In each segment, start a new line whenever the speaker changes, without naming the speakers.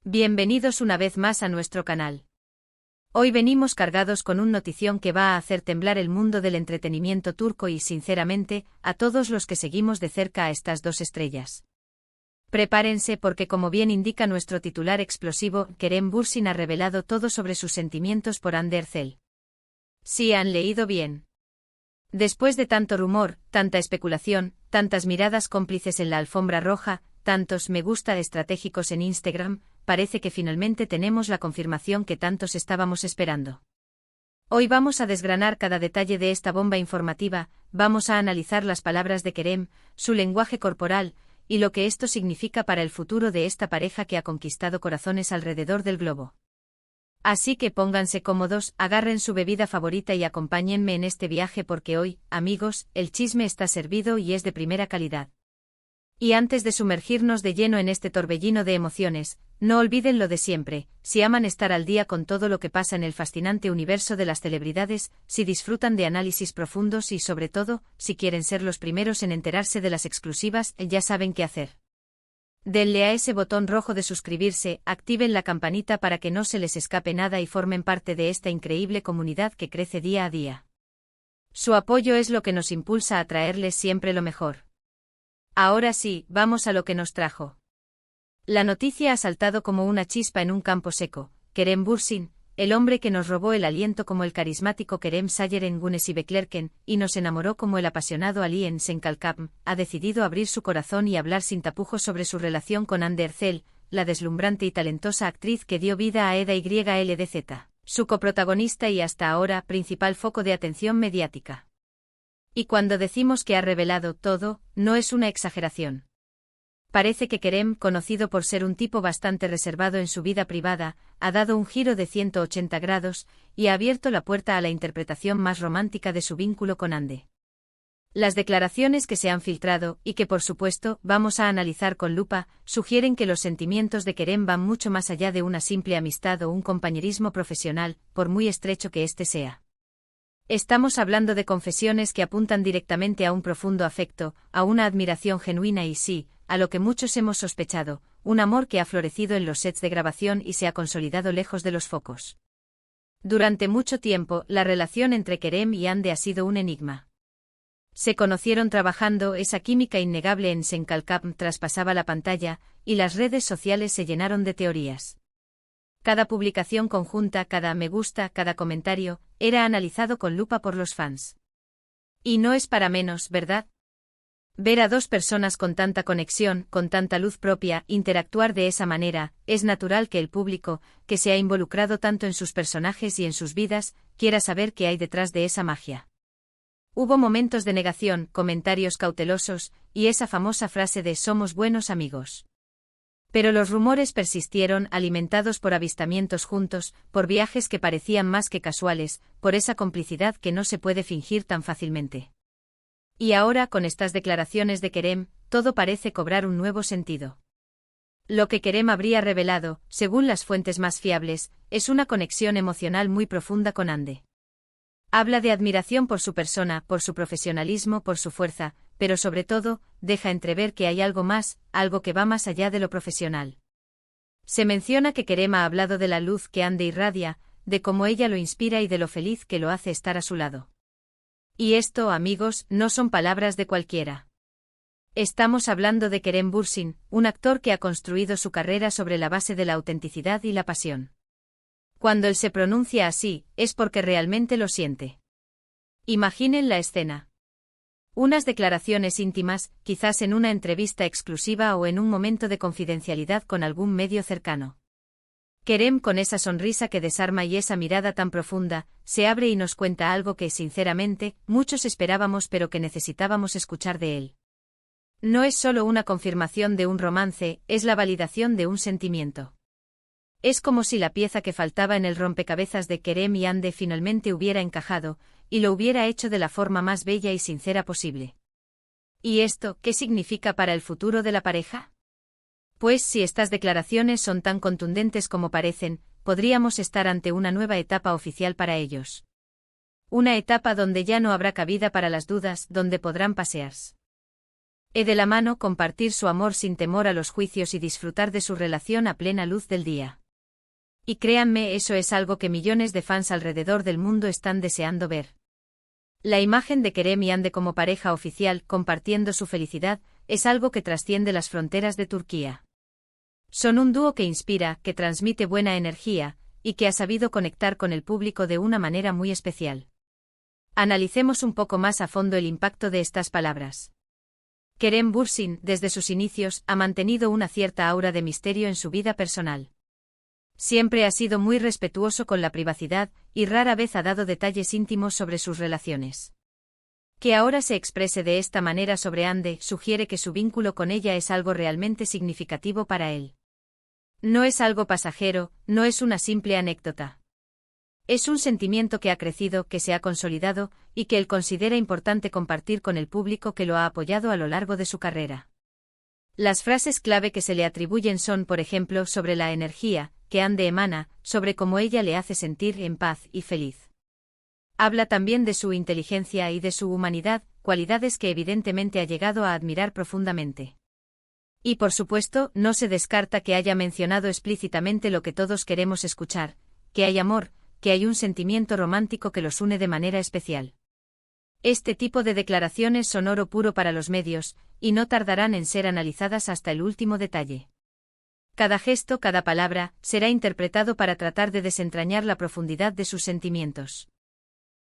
Bienvenidos una vez más a nuestro canal. Hoy venimos cargados con una notición que va a hacer temblar el mundo del entretenimiento turco y, sinceramente, a todos los que seguimos de cerca a estas dos estrellas. Prepárense porque, como bien indica nuestro titular explosivo, Kerem Bürsin ha revelado todo sobre sus sentimientos por Hande Erçel. Sí, han leído bien. Después de tanto rumor, tanta especulación, tantas miradas cómplices en la alfombra roja, tantos me gusta estratégicos en Instagram, parece que finalmente tenemos la confirmación que tantos estábamos esperando. Hoy vamos a desgranar cada detalle de esta bomba informativa, vamos a analizar las palabras de Kerem, su lenguaje corporal, y lo que esto significa para el futuro de esta pareja que ha conquistado corazones alrededor del globo. Así que pónganse cómodos, agarren su bebida favorita y acompáñenme en este viaje porque hoy, amigos, el chisme está servido y es de primera calidad. Y antes de sumergirnos de lleno en este torbellino de emociones, no olviden lo de siempre: si aman estar al día con todo lo que pasa en el fascinante universo de las celebridades, si disfrutan de análisis profundos y sobre todo, si quieren ser los primeros en enterarse de las exclusivas, ya saben qué hacer. Denle a ese botón rojo de suscribirse, activen la campanita para que no se les escape nada y formen parte de esta increíble comunidad que crece día a día. Su apoyo es lo que nos impulsa a traerles siempre lo mejor. Ahora sí, vamos a lo que nos trajo. La noticia ha saltado como una chispa en un campo seco. Kerem Bürsin, el hombre que nos robó el aliento como el carismático Kerem Sayer en Güneş y Beklerken, y nos enamoró como el apasionado Ali en Senkalkapm, ha decidido abrir su corazón y hablar sin tapujos sobre su relación con Hande Erçel, la deslumbrante y talentosa actriz que dio vida a Eda YLDZ, su coprotagonista y hasta ahora principal foco de atención mediática. Y cuando decimos que ha revelado todo, no es una exageración. Parece que Kerem, conocido por ser un tipo bastante reservado en su vida privada, ha dado un giro de 180 grados, y ha abierto la puerta a la interpretación más romántica de su vínculo con Hande. Las declaraciones que se han filtrado, y que por supuesto vamos a analizar con lupa, sugieren que los sentimientos de Kerem van mucho más allá de una simple amistad o un compañerismo profesional, por muy estrecho que éste sea. Estamos hablando de confesiones que apuntan directamente a un profundo afecto, a una admiración genuina y sí, a lo que muchos hemos sospechado, un amor que ha florecido en los sets de grabación y se ha consolidado lejos de los focos. Durante mucho tiempo, la relación entre Kerem y Hande ha sido un enigma. Se conocieron trabajando, esa química innegable en Senkalkapm traspasaba la pantalla, y las redes sociales se llenaron de teorías. Cada publicación conjunta, cada me gusta, cada comentario, era analizado con lupa por los fans. Y no es para menos, ¿verdad? Ver a dos personas con tanta conexión, con tanta luz propia, interactuar de esa manera, es natural que el público, que se ha involucrado tanto en sus personajes y en sus vidas, quiera saber qué hay detrás de esa magia. Hubo momentos de negación, comentarios cautelosos, y esa famosa frase de «somos buenos amigos». Pero los rumores persistieron, alimentados por avistamientos juntos, por viajes que parecían más que casuales, por esa complicidad que no se puede fingir tan fácilmente. Y ahora, con estas declaraciones de Kerem, todo parece cobrar un nuevo sentido. Lo que Kerem habría revelado, según las fuentes más fiables, es una conexión emocional muy profunda con Hande. Habla de admiración por su persona, por su profesionalismo, por su fuerza, pero sobre todo, deja entrever que hay algo más, algo que va más allá de lo profesional. Se menciona que Kerem ha hablado de la luz que Hande irradia, de cómo ella lo inspira y de lo feliz que lo hace estar a su lado. Y esto, amigos, no son palabras de cualquiera. Estamos hablando de Kerem Bürsin, un actor que ha construido su carrera sobre la base de la autenticidad y la pasión. Cuando él se pronuncia así, es porque realmente lo siente. Imaginen la escena. Unas declaraciones íntimas, quizás en una entrevista exclusiva o en un momento de confidencialidad con algún medio cercano. Kerem, con esa sonrisa que desarma y esa mirada tan profunda, se abre y nos cuenta algo que, sinceramente, muchos esperábamos pero que necesitábamos escuchar de él. No es solo una confirmación de un romance, es la validación de un sentimiento. Es como si la pieza que faltaba en el rompecabezas de Kerem y Hande finalmente hubiera encajado, y lo hubiera hecho de la forma más bella y sincera posible. ¿Y esto qué significa para el futuro de la pareja? Pues si estas declaraciones son tan contundentes como parecen, podríamos estar ante una nueva etapa oficial para ellos. Una etapa donde ya no habrá cabida para las dudas, donde podrán pasearse De la mano compartir su amor sin temor a los juicios y disfrutar de su relación a plena luz del día. Y créanme, eso es algo que millones de fans alrededor del mundo están deseando ver. La imagen de Kerem y Hande como pareja oficial compartiendo su felicidad es algo que trasciende las fronteras de Turquía. Son un dúo que inspira, que transmite buena energía, y que ha sabido conectar con el público de una manera muy especial. Analicemos un poco más a fondo el impacto de estas palabras. Kerem Bürsin, desde sus inicios, ha mantenido una cierta aura de misterio en su vida personal. Siempre ha sido muy respetuoso con la privacidad, y rara vez ha dado detalles íntimos sobre sus relaciones. Que ahora se exprese de esta manera sobre Hande sugiere que su vínculo con ella es algo realmente significativo para él. No es algo pasajero, no es una simple anécdota. Es un sentimiento que ha crecido, que se ha consolidado, y que él considera importante compartir con el público que lo ha apoyado a lo largo de su carrera. Las frases clave que se le atribuyen son, por ejemplo, sobre la energía que Hande emana, sobre cómo ella le hace sentir en paz y feliz. Habla también de su inteligencia y de su humanidad, cualidades que evidentemente ha llegado a admirar profundamente. Y por supuesto, no se descarta que haya mencionado explícitamente lo que todos queremos escuchar, que hay amor, que hay un sentimiento romántico que los une de manera especial. Este tipo de declaraciones son oro puro para los medios, y no tardarán en ser analizadas hasta el último detalle. Cada gesto, cada palabra, será interpretado para tratar de desentrañar la profundidad de sus sentimientos.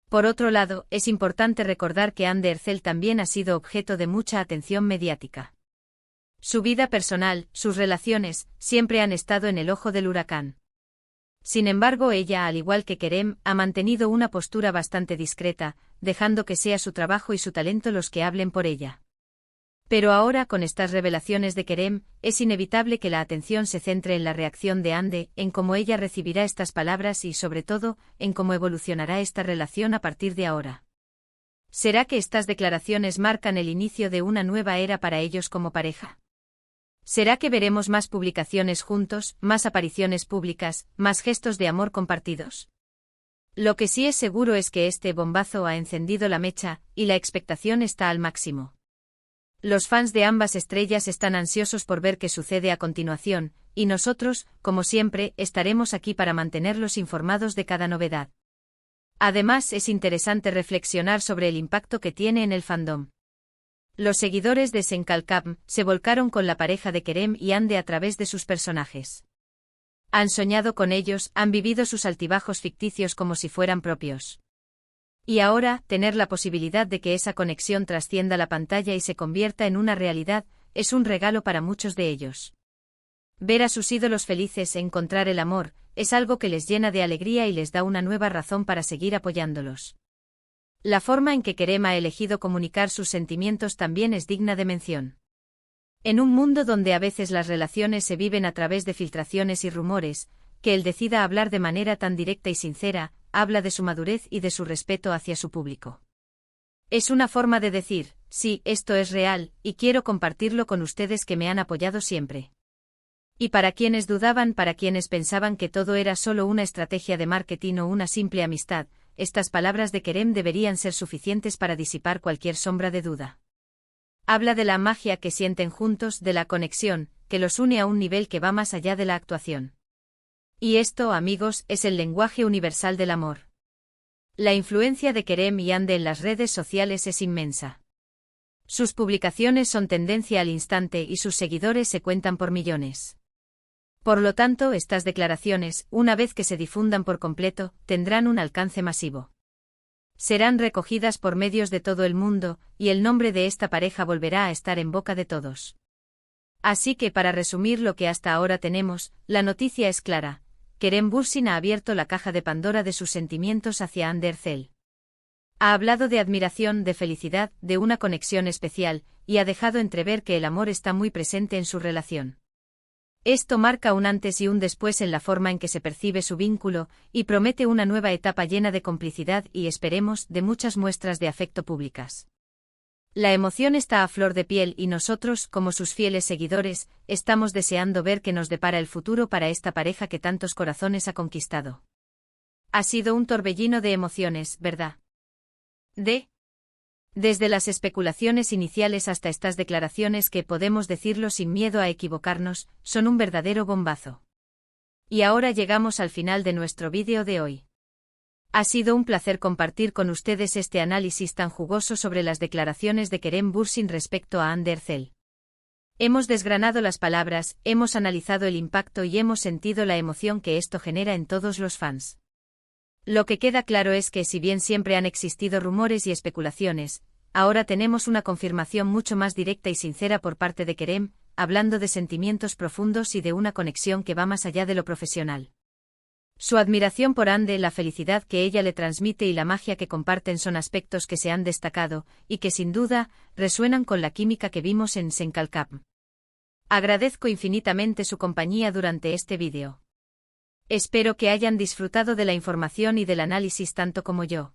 Por otro lado, es importante recordar que Hande Erçel también ha sido objeto de mucha atención mediática. Su vida personal, sus relaciones, siempre han estado en el ojo del huracán. Sin embargo, ella, al igual que Kerem, ha mantenido una postura bastante discreta, dejando que sea su trabajo y su talento los que hablen por ella. Pero ahora, con estas revelaciones de Kerem, es inevitable que la atención se centre en la reacción de Hande, en cómo ella recibirá estas palabras y, sobre todo, en cómo evolucionará esta relación a partir de ahora. ¿Será que estas declaraciones marcan el inicio de una nueva era para ellos como pareja? ¿Será que veremos más publicaciones juntos, más apariciones públicas, más gestos de amor compartidos? Lo que sí es seguro es que este bombazo ha encendido la mecha, y la expectación está al máximo. Los fans de ambas estrellas están ansiosos por ver qué sucede a continuación, y nosotros, como siempre, estaremos aquí para mantenerlos informados de cada novedad. Además, es interesante reflexionar sobre el impacto que tiene en el fandom. Los seguidores de Senkalkam se volcaron con la pareja de Kerem y Hande a través de sus personajes. Han soñado con ellos, han vivido sus altibajos ficticios como si fueran propios. Y ahora, tener la posibilidad de que esa conexión trascienda la pantalla y se convierta en una realidad, es un regalo para muchos de ellos. Ver a sus ídolos felices e encontrar el amor, es algo que les llena de alegría y les da una nueva razón para seguir apoyándolos. La forma en que Kerem ha elegido comunicar sus sentimientos también es digna de mención. En un mundo donde a veces las relaciones se viven a través de filtraciones y rumores, que él decida hablar de manera tan directa y sincera, habla de su madurez y de su respeto hacia su público. Es una forma de decir, sí, esto es real, y quiero compartirlo con ustedes que me han apoyado siempre. Y para quienes dudaban, para quienes pensaban que todo era solo una estrategia de marketing o una simple amistad, estas palabras de Kerem deberían ser suficientes para disipar cualquier sombra de duda. Habla de la magia que sienten juntos, de la conexión, que los une a un nivel que va más allá de la actuación. Y esto, amigos, es el lenguaje universal del amor. La influencia de Kerem y Hande en las redes sociales es inmensa. Sus publicaciones son tendencia al instante y sus seguidores se cuentan por millones. Por lo tanto, estas declaraciones, una vez que se difundan por completo, tendrán un alcance masivo. Serán recogidas por medios de todo el mundo, y el nombre de esta pareja volverá a estar en boca de todos. Así que, para resumir lo que hasta ahora tenemos, la noticia es clara: Kerem Bürsin ha abierto la caja de Pandora de sus sentimientos hacia Hande Erçel. Ha hablado de admiración, de felicidad, de una conexión especial, y ha dejado entrever que el amor está muy presente en su relación. Esto marca un antes y un después en la forma en que se percibe su vínculo, y promete una nueva etapa llena de complicidad y, esperemos, de muchas muestras de afecto públicas. La emoción está a flor de piel y nosotros, como sus fieles seguidores, estamos deseando ver qué nos depara el futuro para esta pareja que tantos corazones ha conquistado. Ha sido un torbellino de emociones, ¿verdad? Desde las especulaciones iniciales hasta estas declaraciones que, podemos decirlo sin miedo a equivocarnos, son un verdadero bombazo. Y ahora llegamos al final de nuestro vídeo de hoy. Ha sido un placer compartir con ustedes este análisis tan jugoso sobre las declaraciones de Kerem Bürsin respecto a Hande Erçel. Hemos desgranado las palabras, hemos analizado el impacto y hemos sentido la emoción que esto genera en todos los fans. Lo que queda claro es que, si bien siempre han existido rumores y especulaciones, ahora tenemos una confirmación mucho más directa y sincera por parte de Kerem, hablando de sentimientos profundos y de una conexión que va más allá de lo profesional. Su admiración por Hande, la felicidad que ella le transmite y la magia que comparten son aspectos que se han destacado, y que sin duda, resuenan con la química que vimos en Senkalkap. Agradezco infinitamente su compañía durante este vídeo. Espero que hayan disfrutado de la información y del análisis tanto como yo.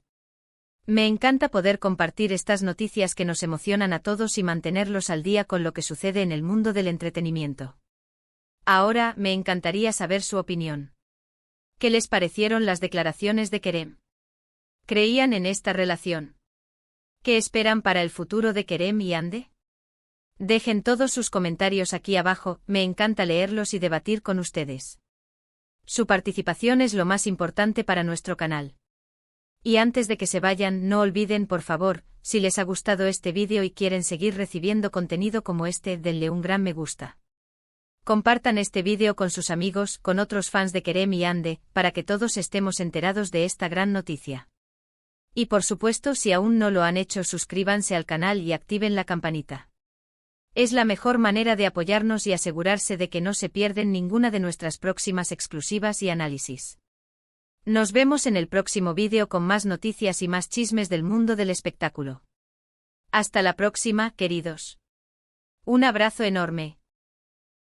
Me encanta poder compartir estas noticias que nos emocionan a todos y mantenerlos al día con lo que sucede en el mundo del entretenimiento. Ahora, me encantaría saber su opinión. ¿Qué les parecieron las declaraciones de Kerem? ¿Creían en esta relación? ¿Qué esperan para el futuro de Kerem y Hande? Dejen todos sus comentarios aquí abajo, me encanta leerlos y debatir con ustedes. Su participación es lo más importante para nuestro canal. Y antes de que se vayan, no olviden, por favor, si les ha gustado este vídeo y quieren seguir recibiendo contenido como este, denle un gran me gusta. Compartan este vídeo con sus amigos, con otros fans de Kerem y Hande, para que todos estemos enterados de esta gran noticia. Y por supuesto, si aún no lo han hecho, suscríbanse al canal y activen la campanita. Es la mejor manera de apoyarnos y asegurarse de que no se pierden ninguna de nuestras próximas exclusivas y análisis. Nos vemos en el próximo vídeo con más noticias y más chismes del mundo del espectáculo. Hasta la próxima, queridos. Un abrazo enorme.